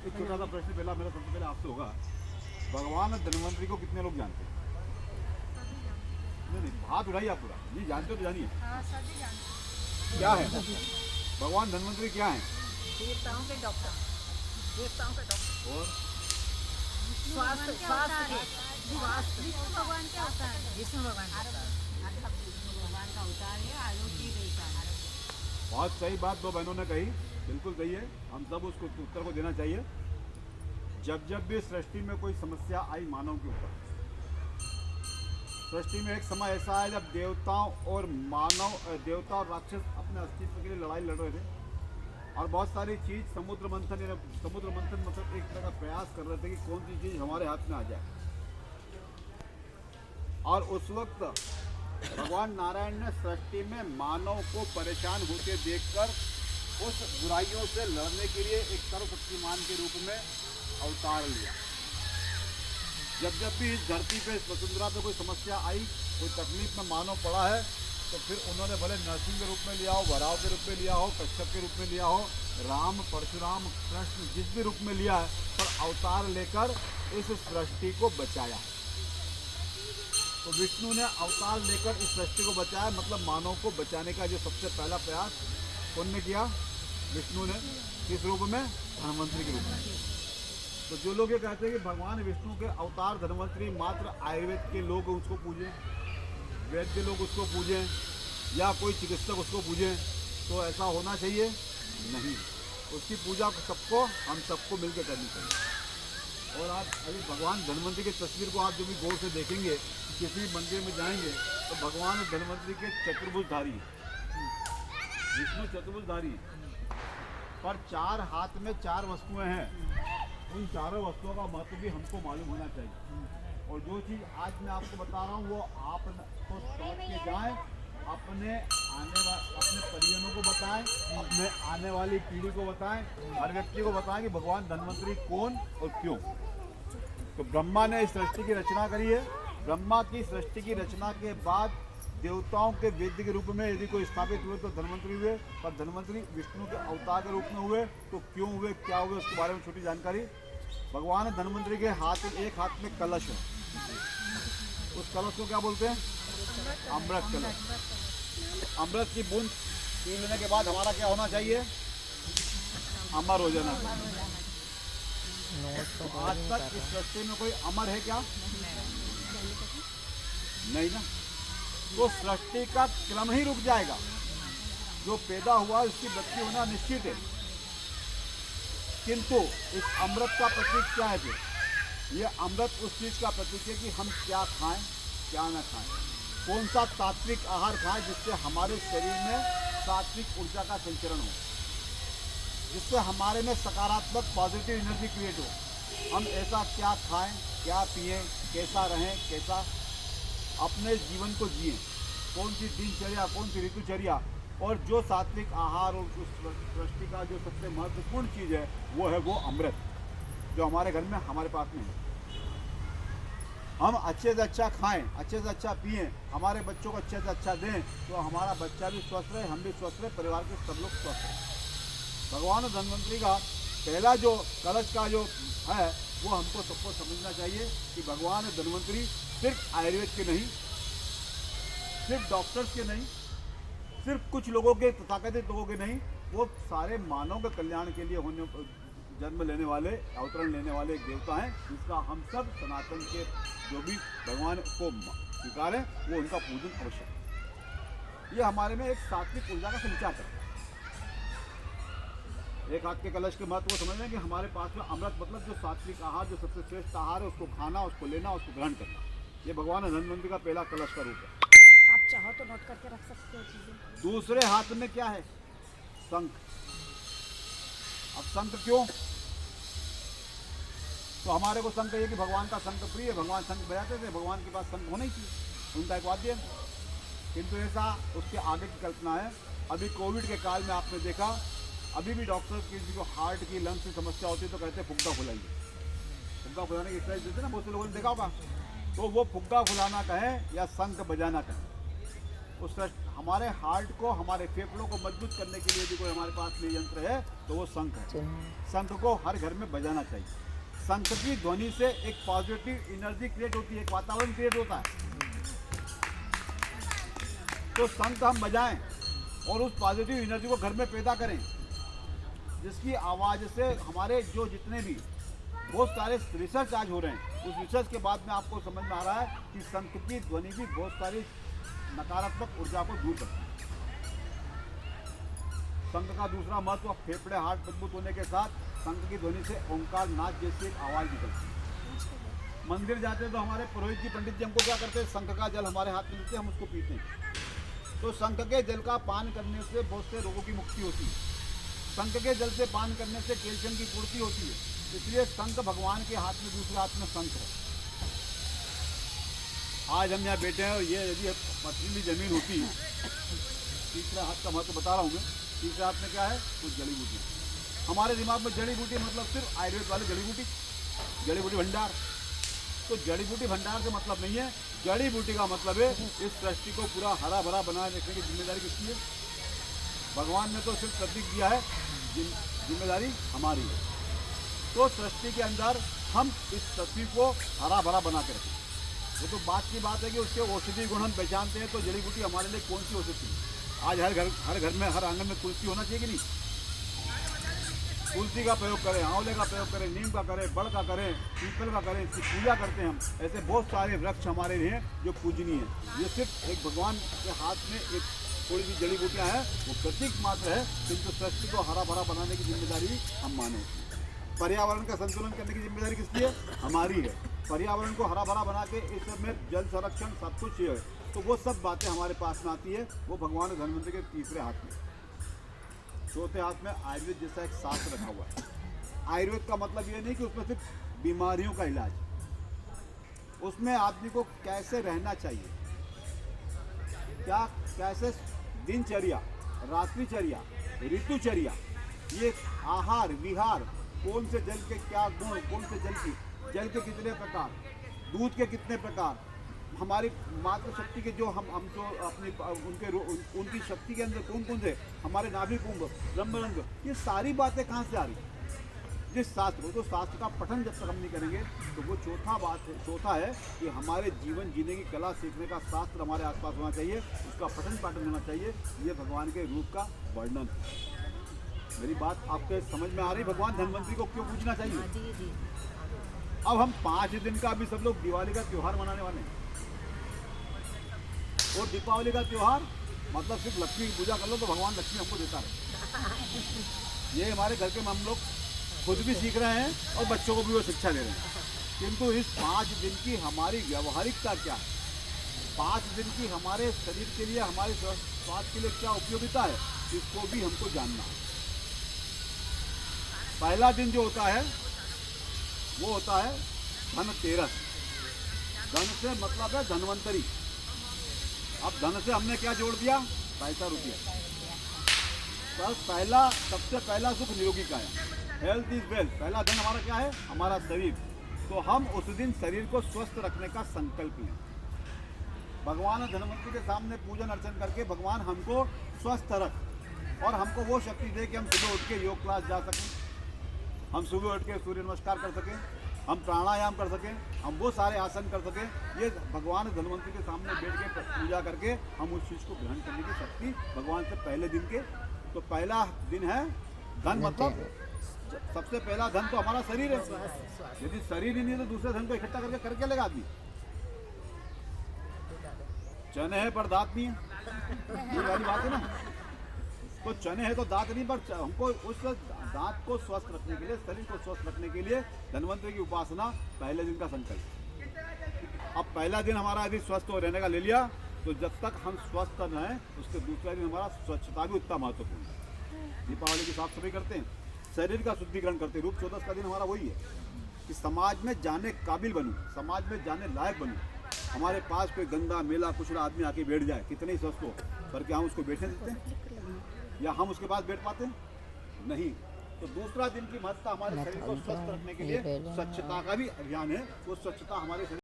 एक छोटा सा प्रश्न पहला मेरा सबसे पहले आपसे होगा, भगवान धन्वंतरी को कितने लोग जानते हैं? नहीं नहीं, हाथ उठाइए आप पूरा, ये जानते हो तो जानिए। सभी जानते क्या है भगवान धन्वंतरी? क्या है? देवताओं के डॉक्टर, देवताओं के डॉक्टर और स्वास्थ्य स्वास्थ्य विष्णु भगवान के अवतार है। विष्णु भगवान का अवतार है, आरोग्य देवता है। बहुत सही बात दो बहनों ने कही, बिल्कुल सही है, हम सब उसको उत्तर को देना चाहिए। जब जब भी सृष्टि में कोई समस्या आई मानव के ऊपर, सृष्टि में एक समय ऐसा है जब देवताओं और देवता और राक्षस अपने अस्तित्व के लिए लड़ाई लड़ रहे थे, और बहुत सारी चीज समुद्र मंथन मतलब एक तरह का प्रयास कर रहे थे कि कौन सी चीज हमारे हाथ में आ जाए। और उस वक्त भगवान नारायण ने सृष्टि में मानव को परेशान होते देखकर उस बुराइयों से लड़ने के लिए एक सर्वशक्तिमान के रूप में अवतार लिया। जब जब भी इस धरती पे वसुंधरा पे कोई समस्या आई, कोई तकलीफ में मानव पड़ा है, तो फिर उन्होंने भले नरसिंह के रूप में लिया हो, वराह के रूप में लिया हो, कश्यप के रूप में लिया हो, राम परशुराम कृष्ण जिस भी रूप में लिया है, पर अवतार लेकर इस सृष्टि को बचाया। तो विष्णु ने अवतार लेकर इस सृष्टि को बचाया, मतलब मानव को बचाने का जो सबसे पहला प्रयास कौन ने किया? विष्णु ने। किस रूप में? धन्वंतरी के रूप में। तो जो लोग ये कहते हैं कि भगवान विष्णु के अवतार धन्वंतरी मात्र आयुर्वेद के लोग उसको पूजें, वैद्य लोग उसको पूजें, या कोई चिकित्सक उसको पूजें, तो ऐसा होना चाहिए नहीं। उसकी पूजा हम सबको मिलकर करनी चाहिए। और आप अभी भगवान धन्वंतरी की तस्वीर को आप जो भी गौर से देखेंगे, किसी मंदिर में जाएंगे तो भगवान धन्वंतरी के चतुर्भुजधारी, विष्णु चतुर्भुजधारी, पर चार हाथ में चार वस्तुएं हैं। उन चारों वस्तुओं का महत्व भी हमको मालूम होना चाहिए। और जो चीज़ आज मैं आपको बता रहा हूँ वो आप तो सोच के जाएं, अपने परिजनों को बताएं, अपने आने वाली पीढ़ी को बताएं, हर व्यक्ति को बताएं कि भगवान धन्वंतरी कौन और क्यों। तो ब्रह्मा ने इस सृष्टि की रचना करी है। ब्रह्मा की सृष्टि की रचना के बाद देवताओं के वेद्य के रूप में यदि कोई स्थापित हुए तो धन्वंतरी हुए, पर धन्वंतरी विष्णु के अवतार के रूप में हुए। तो क्यों हुए, क्या हुए, उसके बारे में छोटी जानकारी। भगवान धन्वंतरी के एक हाथ में कलश है। उस कलश को क्या बोलते हैं? अमृत कलश। अमृत की बूंद पी लेने के बाद हमारा क्या होना चाहिए? अमर हो जाना चाहिए। तो आज तक इस सृष्टि में कोई अमर है क्या? नहीं ना। तो सृष्टि का क्रम ही रुक जाएगा। जो पैदा हुआ उसकी मृत्यु होना निश्चित है। किंतु इस अमृत का प्रतीक क्या है? फिर ये अमृत उस चीज का प्रतीक है कि हम क्या खाएं क्या ना खाएं, कौन सा तात्विक आहार खाएं जिससे हमारे शरीर में सात्विक ऊर्जा का संचरण हो, जिससे हमारे में सकारात्मक पॉजिटिव एनर्जी क्रिएट हो। हम ऐसा क्या खाएं, क्या पिएं, कैसा रहें, कैसा अपने जीवन को जिए, कौन सी दिनचर्या, कौन सी ऋतुचर्या। और जो सात्विक आहार और उस सृष्टि का जो सबसे महत्वपूर्ण चीज़ है वो अमृत, जो हमारे घर में हमारे पास में है। हम अच्छे से अच्छा खाएं, अच्छे से अच्छा पिएं, हमारे बच्चों को अच्छे से अच्छा दें, तो हमारा बच्चा भी स्वस्थ रहे, हम भी स्वस्थ रहे, परिवार के सब लोग स्वस्थ रहे। भगवान धन्वंतरी का पहला जो कलश का जो है वो हमको सबको समझना चाहिए कि भगवान धन्वंतरी सिर्फ आयुर्वेद के नहीं, सिर्फ डॉक्टर्स के नहीं, सिर्फ कुछ लोगों के तथाकथित लोगों के नहीं, वो सारे मानव के कल्याण के लिए जन्म लेने वाले, अवतरण लेने वाले एक देवता हैं, जिसका हम सब सनातन के जो भी भगवान को स्वीकार है वो उनका पूजन अवश्य है। ये हमारे में एक सात्विक ऊर्जा का संचार करता है। एक हाथ के कलश के महत्व को समझ लें कि हमारे पास में अमृत मतलब जो सात्विक आहार, जो सबसे श्रेष्ठ आहार है, उसको खाना, उसको लेना, उसको ग्रहण करना। ये भगवान धन्वंतरी का पहला कलश का रूप है। आप चाहो तो नोट करके रख सकते हो चीजें। दूसरे हाथ में क्या है? शंख। अब शंख क्यों? तो हमारे को शंख ये कि भगवान का शंख प्रिय है, भगवान शंख बजाते थे, भगवान के पास शंख होना ही चाहिए, उनका एक वाद्य है। किंतु ऐसा उसके आगे की कल्पना है। अभी कोविड के काल में आपने देखा, अभी भी डॉक्टर की जो हार्ट की लंग्स की समस्या होती है तो कहते हैं फुग्गा फुलाइए। फुग्गा फुलाने की एक्सरसाइज देते हैं ना, बहुत से लोगों ने देखा होगा। तो वो फुग्गा फुलाना कहें या शंख बजाना कहें, उस हमारे हार्ट को, हमारे फेफड़ों को मजबूत करने के लिए भी कोई हमारे पास में यंत्र है तो वो शंख है। शंख को हर घर में बजाना चाहिए। शंख की ध्वनि से एक पॉजिटिव एनर्जी क्रिएट होती है, एक वातावरण क्रिएट होता है। तो शंख हम बजाएं और उस पॉजिटिव एनर्जी को घर में पैदा करें, जिसकी आवाज़ से हमारे जो जितने भी बहुत सारे रिसर्च आज हो रहे हैं, उस रिसर्च के बाद में आपको समझ में आ रहा है कि शंख की ध्वनि भी बहुत सारी नकारात्मक ऊर्जा को दूर करती है। शंख का दूसरा महत्व, फेफड़े हार्ट मजबूत होने के साथ शंख की ध्वनि से ओंकार नाद जैसी एक आवाज़ निकलती है। मंदिर जाते हैं तो हमारे पुरोहित जी, पंडित जी हमको क्या करते हैं, शंख का जल हमारे हाथ में देते हैं, हम उसको पीते हैं। तो शंख के जल का पान करने से बहुत से रोगों की मुक्ति होती है। शंख के जल से पान करने से कैल्शियम की पूर्ति होती है। इसलिए शंख भगवान के हाथ में, दूसरे हाथ में शंख है। आज हम यहाँ बैठे हैं और ये यदि पथरीली जमीन होती है, तीसरा हाथ का महत्व बता रहा हूँ मैं, तीसरे हाथ में क्या है, कुछ जड़ी बूटी। हमारे दिमाग में जड़ी बूटी मतलब सिर्फ आयुर्वेद वाली जड़ी बूटी भंडार। तो जड़ी बूटी भंडार से मतलब नहीं है, जड़ी बूटी का मतलब है इस सृष्टि को पूरा हरा भरा बनाए रखने की जिम्मेदारी किसकी है? भगवान ने तो सिर्फ प्रतीक दिया है, जिम्मेदारी हमारी है। तो सृष्टि के अंदर हम इस सृष्टि को हरा भरा बना के रखें। वो तो बात की बात है कि उसके औषधि गुण हम पहचानते हैं। तो जड़ी बूटी हमारे लिए कौन सी औषधि है? आज हर घर में, हर आंगन में तुलसी होना चाहिए कि नहीं? तुलसी का प्रयोग करें, आंवले का प्रयोग करें, नीम का करें, बड़ का करें, पीपल का करें, इसकी पूजा करते हैं हम। ऐसे बहुत सारे वृक्ष हमारे लिए जो पूजनीय है। ये सिर्फ एक भगवान के हाथ में एक थोड़ी सी जड़ी बूटियाँ हैं, वो प्रतीक मात्र है, किंतु सृष्टि को हरा भरा बनाने की जिम्मेदारी हम माने। पर्यावरण का संतुलन करने की जिम्मेदारी किसकी है? हमारी है। पर्यावरण को हरा भरा बना के इसमें जल संरक्षण सब कुछ है। तो वो सब बातें हमारे पास में आती है, वो भगवान धन्वंतरि के तीसरे हाथ में। चौथे हाथ में आयुर्वेद जैसा एक शास्त्र रखा हुआ है। आयुर्वेद का मतलब ये नहीं कि उसमें सिर्फ बीमारियों का इलाज, उसमें आदमी को कैसे रहना चाहिए, क्या कैसे दिनचर्या, रात्रिचर्या, ऋतुचर्या, ये आहार विहार, कौन से जल के क्या गुण, कौन से जल के कितने प्रकार, दूध के कितने प्रकार, हमारी मातृ शक्ति के जो हम जो अपनी उनकी शक्ति के अंदर कौन कौन से, हमारे नाभि कुंभ, ब्रह्मरंग, ये सारी बातें कहाँ से आ रही? जिस शास्त्र, तो शास्त्र का पठन जब तक हम नहीं करेंगे तो वो चौथा है कि हमारे जीवन जीने की कला सीखने का शास्त्र हमारे आसपास होना चाहिए, उसका पठन पाठन होना चाहिए। ये भगवान के रूप का वर्णन। मेरी बात आपके समझ में आ रही? भगवान धन्वंतरि को क्यों पूजना चाहिए? अब हम 5 दिन का भी सब लोग दिवाली का त्यौहार मनाने वाले हैं, और दीपावली का त्यौहार मतलब सिर्फ लक्ष्मी की पूजा कर लो तो भगवान लक्ष्मी हमको देता है। ये हमारे घर के हम लोग खुद भी सीख रहे हैं और बच्चों को भी वो शिक्षा दे रहे हैं। किंतु इस 5 दिन की हमारी व्यवहारिकता क्या है? 5 दिन की हमारे शरीर के लिए, हमारे स्वास्थ्य के लिए क्या उपयोगिता है, इसको भी हमको जानना है। पहला दिन जो होता है वो होता है धनतेरस। धन से मतलब है धन्वंतरि। अब धन से हमने क्या जोड़ दिया? पैसा, रुपया। बस सबसे पहला सुख निरोगी का है। Health is wealth. पहला धन हमारा क्या है? हमारा शरीर। तो हम उस दिन शरीर को स्वस्थ रखने का संकल्प लें। भगवान धन्वंतरि के सामने पूजन अर्चन करके भगवान हमको स्वस्थ रख और हमको वो शक्ति दे कि हम सुबह उठ के योग क्लास जा सकें, हम सुबह उठ के सूर्य नमस्कार कर सकें, हम प्राणायाम कर सकें, हम वो सारे आसन कर सकें। ये भगवान धन्वंतरि के सामने बैठ के पूजा करके हम उस चीज़ को ग्रहण करने की शक्ति भगवान से पहले दिन के। तो पहला दिन है धन, मतलब सबसे पहला धन तो हमारा शरीर है। यदि शरीर ही नहीं तो दूसरे धन को इकट्ठा करके लेगा आदमी। चने है पर दांत नहीं है, ये वाली बात है ना। तो चने है तो दांत नहीं, पर हमको उस दांत को स्वस्थ रखने के लिए, शरीर को स्वस्थ रखने के लिए धन्वंतरि की उपासना पहले दिन का संकल्प। अब पहला दिन हमारा यदि स्वस्थ हो रहने का ले लिया तो जब तक हम स्वस्थ रहें उसके दूसरा दिन हमारा स्वच्छता भी उतना महत्वपूर्ण है। दीपावली की साफ सफाई करते हैं, शरीर का शुद्धिकरण करते हैं। रूप चौदस का दिन हमारा वही है कि समाज में जाने काबिल बनूं, समाज में जाने लायक बनूं। हमारे पास कोई गंदा मेला कुचड़ा आदमी आके बैठ जाए, कितने ही स्वस्थ हो, पर क्या हम उसको बैठने देते हैं या हम उसके पास बैठ पाते हैं? नहीं। तो दूसरा दिन की महत्ता हमारे शरीर को स्वस्थ रखने के लिए स्वच्छता का भी अभियान है। वो स्वच्छता हमारे शरीर